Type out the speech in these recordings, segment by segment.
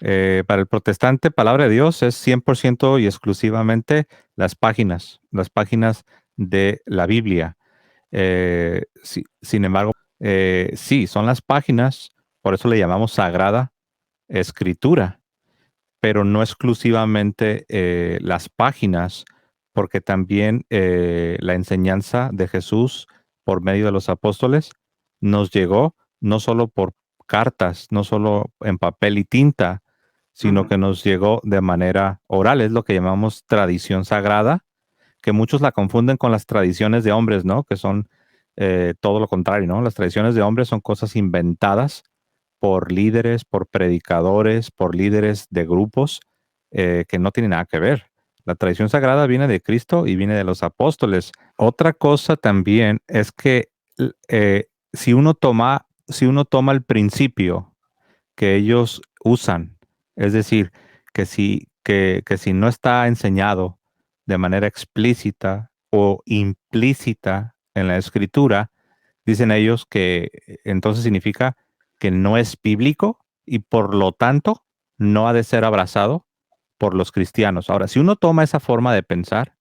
Para el protestante, palabra de Dios es 100% y exclusivamente las páginas de la Biblia. Sin embargo, sí, son las páginas, por eso le llamamos Sagrada Escritura, pero no exclusivamente las páginas, porque también la enseñanza de Jesús por medio de los apóstoles nos llegó no solo por cartas, no solo en papel y tinta, sino que nos llegó de manera oral. Es lo que llamamos tradición sagrada, que muchos la confunden con las tradiciones de hombres, ¿no? Que son todo lo contrario, ¿no? Las tradiciones de hombres son cosas inventadas por líderes, por predicadores, por líderes de grupos que no tienen nada que ver. La tradición sagrada viene de Cristo y viene de los apóstoles. Otra cosa también es que si uno toma el principio que ellos usan, es decir, que si no está enseñado de manera explícita o implícita en la escritura, dicen ellos que entonces significa que no es bíblico y por lo tanto no ha de ser abrazado por los cristianos. Ahora, si uno toma esa forma de pensar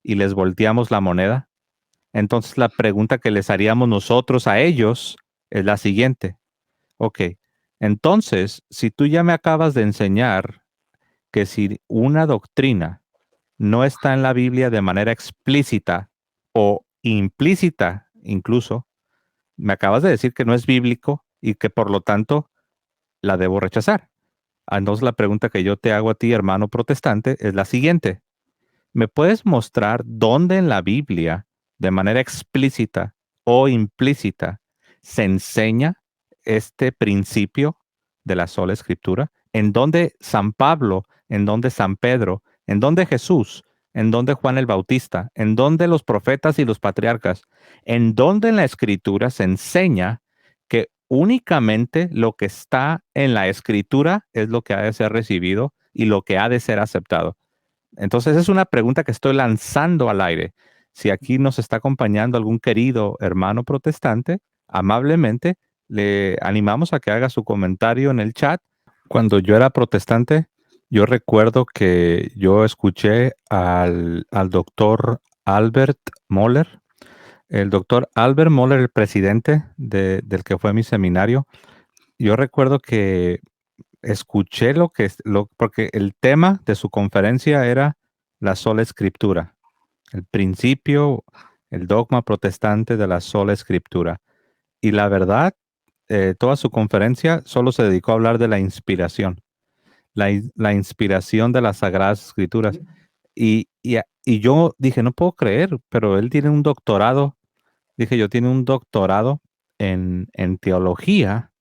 y les volteamos la moneda, entonces la pregunta que les haríamos nosotros a ellos es la siguiente. Ok, entonces, si tú ya me acabas de enseñar que si una doctrina no está en la Biblia de manera explícita o implícita incluso, me acabas de decir que no es bíblico y que por lo tanto la debo rechazar. Entonces la pregunta que yo te hago a ti, hermano protestante, es la siguiente. ¿Me puedes mostrar dónde en la Biblia, de manera explícita o implícita, se enseña este principio de la sola escritura? ¿En dónde San Pablo, en dónde San Pedro, en dónde Jesús, en dónde Juan el Bautista, en dónde los profetas y los patriarcas, en dónde en la escritura se enseña que únicamente lo que está en la escritura es lo que ha de ser recibido y lo que ha de ser aceptado? Entonces es una pregunta que estoy lanzando al aire. Si aquí nos está acompañando algún querido hermano protestante, amablemente le animamos a que haga su comentario en el chat. Cuando yo era protestante, yo recuerdo que yo escuché al doctor Albert Moller. El doctor Albert Moller, el presidente del que fue mi seminario. Yo recuerdo que escuché porque el tema de su conferencia era la sola escritura, el principio, el dogma protestante de la sola escritura. Y la verdad, toda su conferencia solo se dedicó a hablar de la inspiración, la inspiración de las Sagradas Escrituras. Y yo dije, no puedo creer, pero él tiene un doctorado. Dije, yo tiene un doctorado en teología,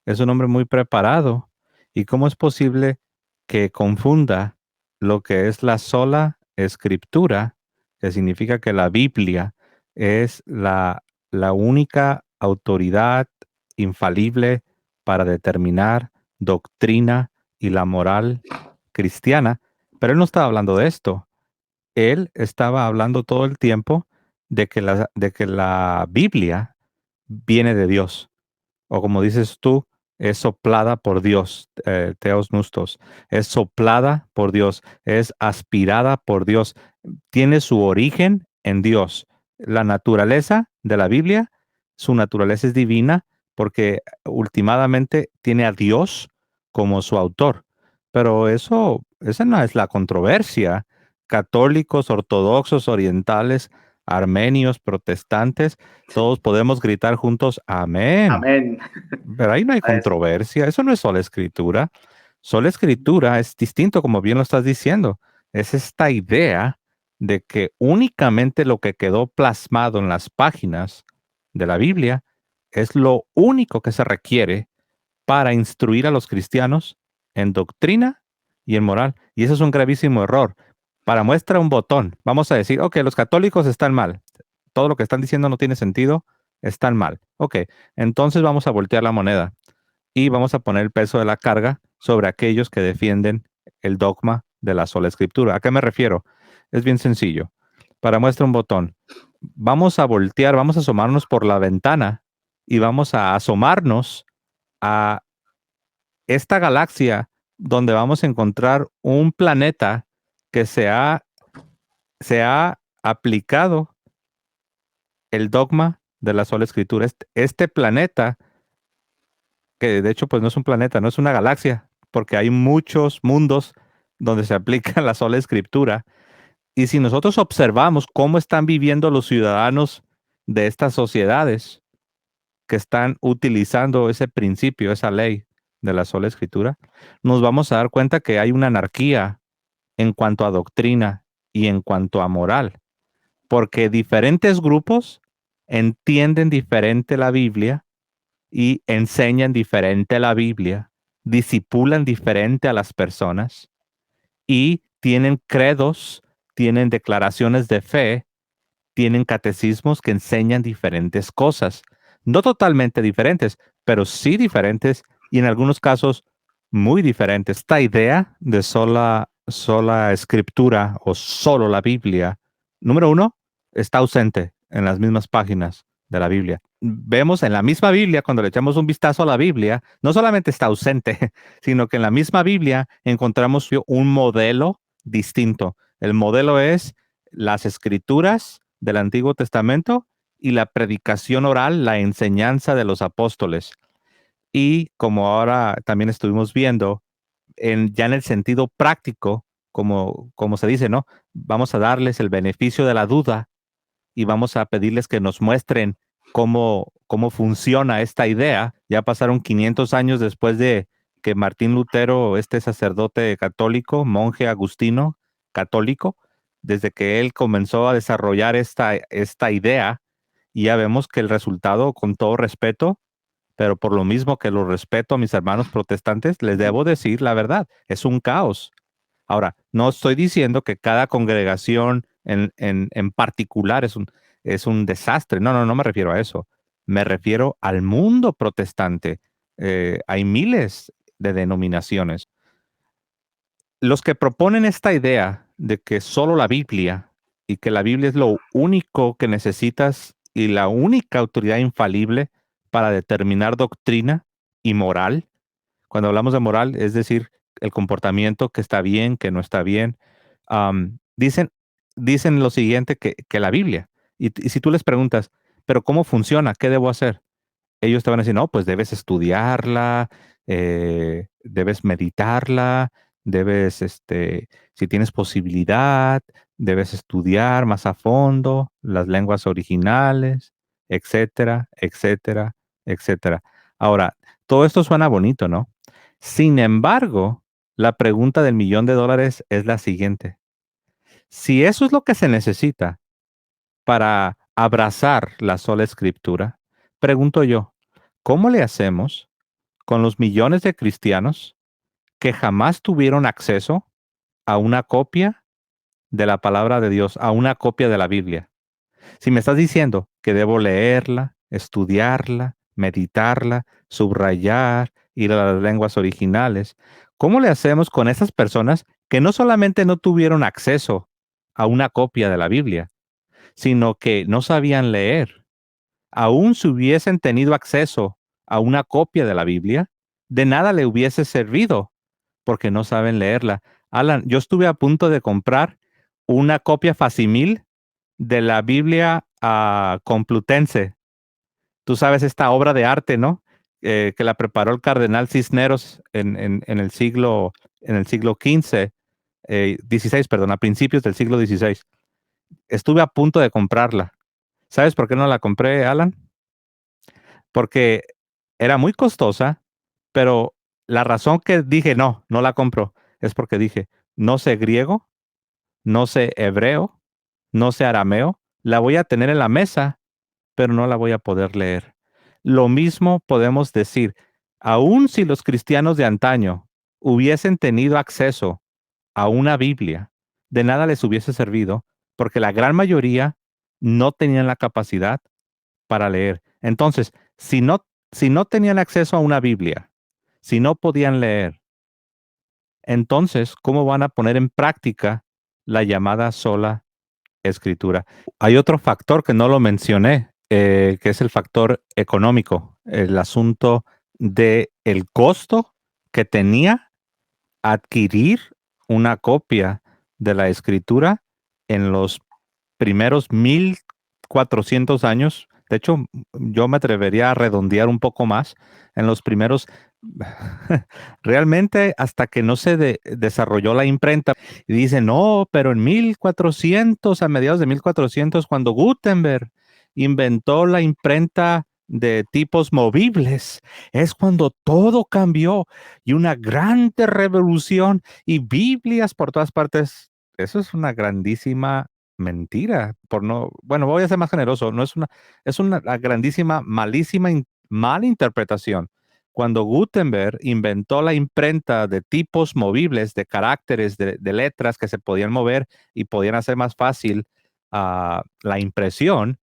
es un hombre muy preparado. ¿Y cómo es posible que confunda lo que es la sola escritura, que significa que la Biblia es la única autoridad infalible para determinar doctrina y la moral cristiana? Pero él no estaba hablando de esto. Él estaba hablando todo el tiempo de que la Biblia viene de Dios, o como dices tú, es soplada por Dios, Theos Nustos, es soplada por Dios, es aspirada por Dios, tiene su origen en Dios. La naturaleza de la Biblia, su naturaleza es divina porque últimamente tiene a Dios como su autor. Pero esa no es la controversia. Católicos, ortodoxos, orientales, armenios, protestantes, todos podemos gritar juntos, amén. Amén. Pero ahí no hay controversia, eso no es sola escritura. Sola escritura es distinto, como bien lo estás diciendo. Es esta idea de que únicamente lo que quedó plasmado en las páginas de la Biblia es lo único que se requiere para instruir a los cristianos en doctrina y en moral. Y eso es un gravísimo error. Para muestra un botón, vamos a decir, ok, los católicos están mal. Todo lo que están diciendo no tiene sentido, están mal. Ok, entonces vamos a voltear la moneda y vamos a poner el peso de la carga sobre aquellos que defienden el dogma de la sola escritura. ¿A qué me refiero? Es bien sencillo. Para muestra un botón, vamos a voltear, vamos a asomarnos por la ventana y vamos a asomarnos a esta galaxia donde vamos a encontrar un planeta que se ha aplicado el dogma de la sola escritura. Este planeta, que de hecho pues no es un planeta, no es una galaxia, porque hay muchos mundos donde se aplica la sola escritura. Y si nosotros observamos cómo están viviendo los ciudadanos de estas sociedades que están utilizando ese principio, esa ley de la sola escritura, nos vamos a dar cuenta que hay una anarquía en cuanto a doctrina y en cuanto a moral, porque diferentes grupos entienden diferente la Biblia y enseñan diferente la Biblia, disipulan diferente a las personas y tienen credos, tienen declaraciones de fe, tienen catecismos que enseñan diferentes cosas. No totalmente diferentes, pero sí diferentes y en algunos casos muy diferentes. Esta idea de sola escritura o solo la Biblia, número uno, está ausente en las mismas páginas de la Biblia. Vemos en la misma Biblia, cuando le echamos un vistazo a la Biblia, no solamente está ausente, sino que en la misma Biblia encontramos un modelo distinto. El modelo es las escrituras del Antiguo Testamento y la predicación oral, la enseñanza de los apóstoles. Y como ahora también estuvimos viendo, ya en el sentido práctico, como se dice, ¿no? Vamos a darles el beneficio de la duda y vamos a pedirles que nos muestren cómo funciona esta idea. Ya pasaron 500 años después de que Martín Lutero, este sacerdote católico, monje agustino católico, desde que él comenzó a desarrollar esta idea, y ya vemos que el resultado, con todo respeto, pero por lo mismo que lo respeto a mis hermanos protestantes, les debo decir la verdad, es un caos. Ahora, no estoy diciendo que cada congregación en particular es un desastre. No, no, no me refiero a eso. Me refiero al mundo protestante. Hay miles de denominaciones. Los que proponen esta idea de que solo la Biblia y que la Biblia es lo único que necesitas y la única autoridad infalible para determinar doctrina y moral. Cuando hablamos de moral, es decir, el comportamiento que está bien, que no está bien, dicen, dicen lo siguiente que la Biblia. Y si tú les preguntas, pero ¿cómo funciona? ¿Qué debo hacer? Ellos te van a decir, no, pues debes estudiarla, debes meditarla, debes, si tienes posibilidad, debes estudiar más a fondo las lenguas originales, etcétera, etcétera, etcétera. Ahora, todo esto suena bonito, ¿no? Sin embargo, la pregunta del $1,000,000 es la siguiente. Si eso es lo que se necesita para abrazar la sola escritura, pregunto yo, ¿cómo le hacemos con los millones de cristianos que jamás tuvieron acceso a una copia de la palabra de Dios, a una copia de la Biblia? Si me estás diciendo que debo leerla, estudiarla, meditarla, subrayar, ir a las lenguas originales, ¿cómo le hacemos con esas personas que no solamente no tuvieron acceso a una copia de la Biblia, sino que no sabían leer? Aún si hubiesen tenido acceso a una copia de la Biblia, de nada le hubiese servido porque no saben leerla. Alan, yo estuve a punto de comprar una copia facsimil de la Biblia Complutense. Tú sabes, esta obra de arte, ¿no? Que la preparó el cardenal Cisneros en el siglo XV, XVI, perdón, a principios del siglo XVI. Estuve a punto de comprarla. ¿Sabes por qué no la compré, Alan? Porque era muy costosa, pero la razón que dije no, no la compro, es porque dije, no sé griego, no sé hebreo, no sé arameo, la voy a tener en la mesa, pero no la voy a poder leer. Lo mismo podemos decir, aun si los cristianos de antaño hubiesen tenido acceso a una Biblia, de nada les hubiese servido, porque la gran mayoría no tenían la capacidad para leer. Entonces, si no tenían acceso a una Biblia, si no podían leer, entonces, ¿cómo van a poner en práctica la llamada sola escritura? Hay otro factor que no lo mencioné, que es el factor económico, el asunto de el costo que tenía adquirir una copia de la escritura en los primeros 1400 años. De hecho, yo me atrevería a redondear un poco más en los primeros, realmente hasta que no se desarrolló la imprenta. Y dicen, no, pero en 1400, a mediados de 1400, cuando Gutenberg inventó la imprenta de tipos movibles, es cuando todo cambió y una grande revolución y Biblias por todas partes. Eso es una grandísima mentira, por no, bueno, voy a ser más generoso, no es una, es una grandísima, malísima, mala interpretación. Cuando Gutenberg inventó la imprenta de tipos movibles, de caracteres, de letras que se podían mover y podían hacer más fácil la impresión,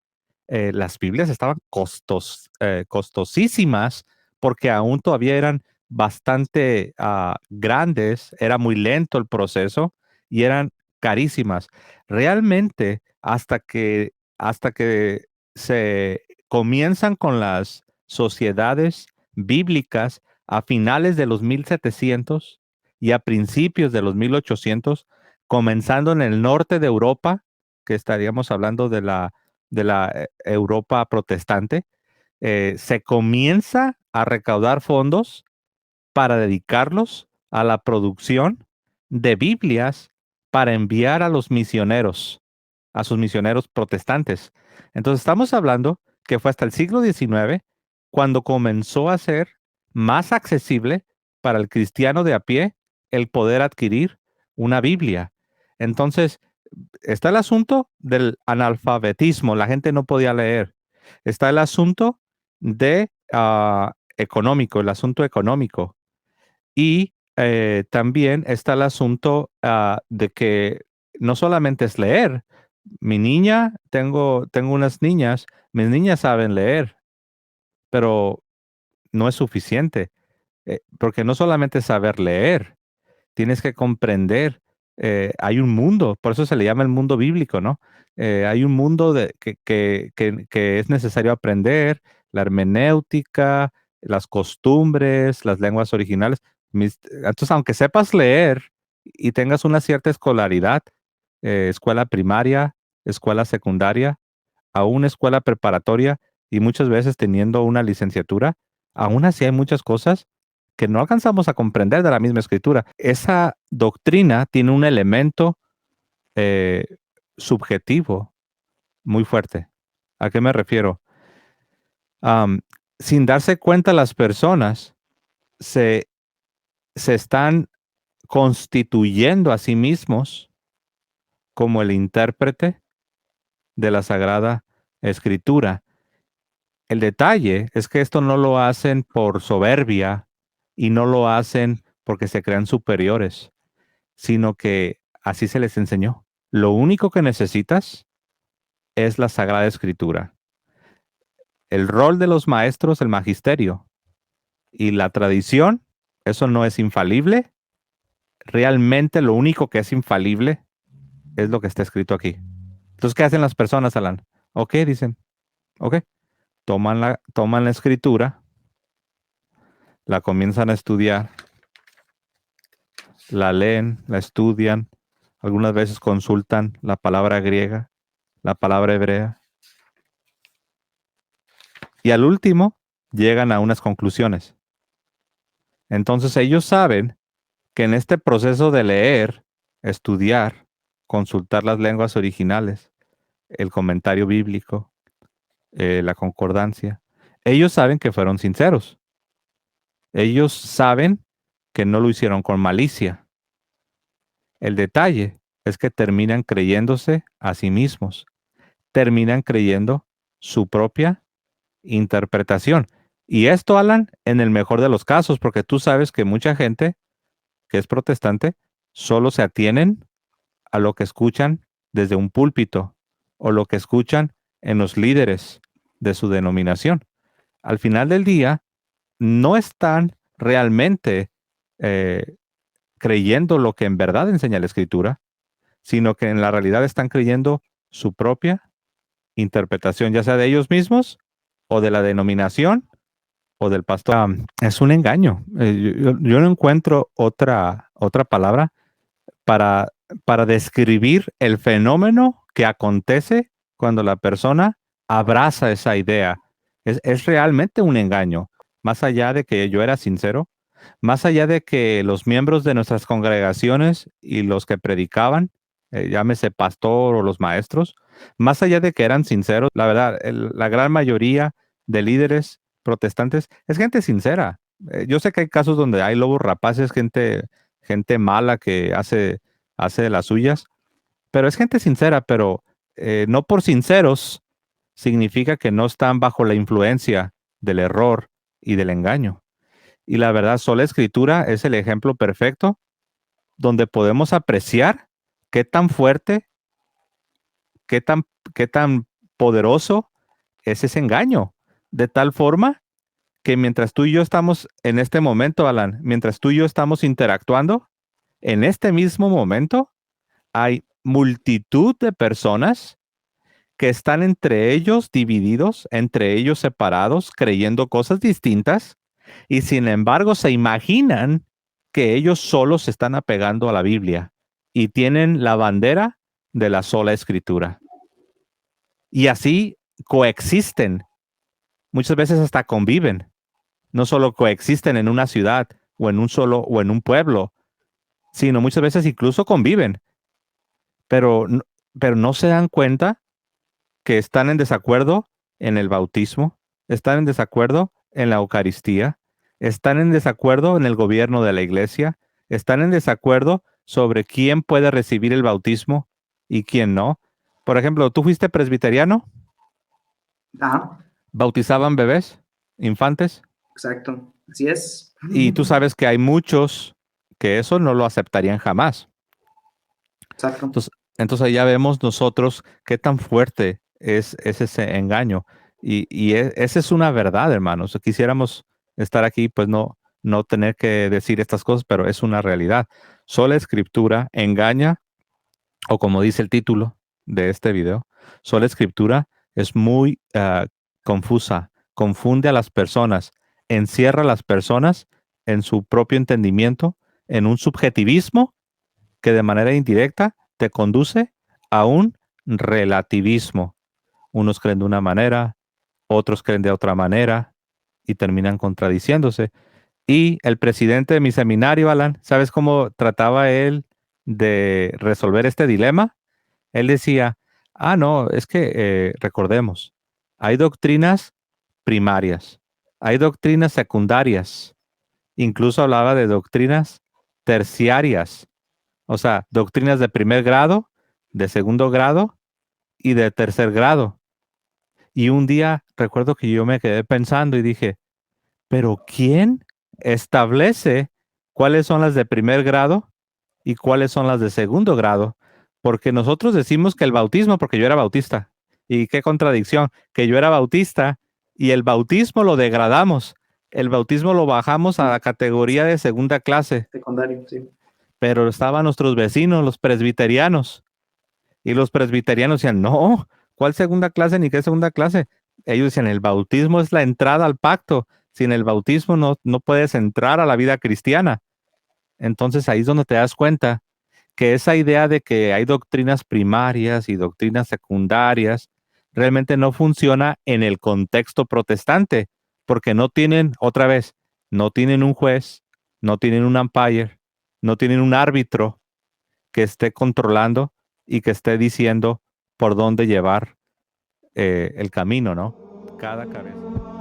las Biblias estaban costosísimas porque aún todavía eran bastante grandes, era muy lento el proceso y eran carísimas. Realmente, hasta que se comienzan con las sociedades bíblicas a finales de los 1700 y a principios de los 1800, comenzando en el norte de Europa, que estaríamos hablando de la Europa protestante, se comienza a recaudar fondos para dedicarlos a la producción de Biblias para enviar a los misioneros, a sus misioneros protestantes. Entonces estamos hablando que fue hasta el siglo XIX cuando comenzó a ser más accesible para el cristiano de a pie el poder adquirir una Biblia. Entonces, está el asunto del analfabetismo, la gente no podía leer. Está el asunto de económico, el asunto económico. Y también está el asunto de que no solamente es leer. Mi niña, tengo unas niñas, mis niñas saben leer, pero no es suficiente, porque no solamente saber leer, tienes que comprender, hay un mundo, por eso se le llama el mundo bíblico, ¿no? Hay un mundo que es necesario aprender, la hermenéutica, las costumbres, las lenguas originales. Entonces, aunque sepas leer y tengas una cierta escolaridad, escuela primaria, escuela secundaria, aún escuela preparatoria y muchas veces teniendo una licenciatura, aún así hay muchas cosas que no alcanzamos a comprender de la misma escritura. Esa doctrina tiene un elemento eh, subjetivo muy fuerte. ¿A qué me refiero? Am, Sin darse cuenta las personas se, se están constituyendo a sí mismos como el intérprete de la Sagrada Escritura. El detalle es que esto no lo hacen por soberbia y no lo hacen porque se crean superiores, sino que así se les enseñó. Lo único que necesitas es la Sagrada Escritura. El rol de los maestros, el magisterio y la tradición, eso no es infalible. Realmente lo único que es infalible es lo que está escrito aquí. Entonces, ¿qué hacen las personas, Alan? Ok, dicen, ok, toman la escritura, la comienzan a estudiar, la leen, la estudian, algunas veces consultan la palabra griega, la palabra hebrea, y al último llegan a unas conclusiones. Entonces ellos saben que en este proceso de leer, estudiar, consultar las lenguas originales, el comentario bíblico, la concordancia, ellos saben que fueron sinceros. Ellos saben que no lo hicieron con malicia. El detalle es que terminan creyéndose a sí mismos, terminan creyendo su propia interpretación. Y esto, Alan, en el mejor de los casos, porque tú sabes que mucha gente que es protestante solo se atienen a lo que escuchan desde un púlpito o lo que escuchan en los líderes de su denominación. Al final del día, no están realmente eh, creyendo lo que en verdad enseña la Escritura, sino que en la realidad están creyendo su propia interpretación, ya sea de ellos mismos o de la denominación o del pastor, es un engaño. Yo no encuentro otra palabra para, para describir el fenómeno que acontece cuando la persona abraza esa idea. Es realmente un engaño, más allá de que yo era sincero, más allá de que los miembros de nuestras congregaciones y los que predicaban, llámese pastor o los maestros, más allá de que eran sinceros, la verdad, la gran mayoría de líderes protestantes es gente sincera. Yo sé que hay casos donde hay lobos rapaces, gente mala que hace de las suyas, pero es gente sincera, pero no por sinceros significa que no están bajo la influencia del error y del engaño. Y la verdad, sola escritura es el ejemplo perfecto donde podemos apreciar qué tan fuerte, qué tan, qué tan poderoso es ese engaño. De tal forma que mientras tú y yo estamos en este momento, Alan, mientras tú y yo estamos interactuando, en este mismo momento hay multitud de personas que están entre ellos divididos, entre ellos separados, creyendo cosas distintas, y sin embargo se imaginan que ellos solos se están apegando a la Biblia y tienen la bandera de la sola escritura. Y así coexisten, muchas veces hasta conviven, no solo coexisten en una ciudad o en un pueblo, sino muchas veces incluso conviven, pero, pero no se dan cuenta que están en desacuerdo en el bautismo, están en desacuerdo en la Eucaristía, están en desacuerdo en el gobierno de la iglesia, están en desacuerdo sobre quién puede recibir el bautismo y quién no. Por ejemplo, ¿tú fuiste presbiteriano? Ajá, ¿Bautizaban bebés, infantes? exacto. Así es. Y tú sabes que hay muchos que eso no lo aceptarían jamás. Exacto. Entonces ahí ya vemos nosotros qué tan fuerte es ese engaño. Esa es una verdad, hermanos. Quisiéramos estar aquí, pues no tener que decir estas cosas, pero es una realidad. Sola escritura engaña, o como dice el título de este video, sola escritura es muy confusa, confunde a las personas, encierra a las personas en su propio entendimiento, en un subjetivismo que de manera indirecta te conduce a un relativismo. Unos creen de una manera, otros creen de otra manera y terminan contradiciéndose. Y el presidente de mi seminario, Alan, ¿sabes cómo trataba él de resolver este dilema? Él decía, no, es que recordemos, hay doctrinas primarias, hay doctrinas secundarias, incluso hablaba de doctrinas terciarias, o sea, doctrinas de primer grado, de segundo grado y de tercer grado. Y un día recuerdo que yo me quedé pensando y dije, pero ¿quién establece cuáles son las de primer grado y cuáles son las de segundo grado? Porque nosotros decimos que el bautismo, porque yo era bautista. Y qué contradicción, que yo era bautista y el bautismo lo degradamos. El bautismo lo bajamos a la categoría de segunda clase, Secundario, sí. pero estaban nuestros vecinos, los presbiterianos. Y los presbiterianos decían, no, ¿cuál segunda clase ni qué segunda clase? Ellos decían, el bautismo es la entrada al pacto. Sin el bautismo no puedes entrar a la vida cristiana. Entonces ahí es donde te das cuenta que esa idea de que hay doctrinas primarias y doctrinas secundarias realmente no funciona en el contexto protestante, porque no tienen, otra vez, no tienen un juez, no tienen un umpire, no tienen un árbitro que esté controlando y que esté diciendo por dónde llevar el camino, ¿no? Cada cabeza.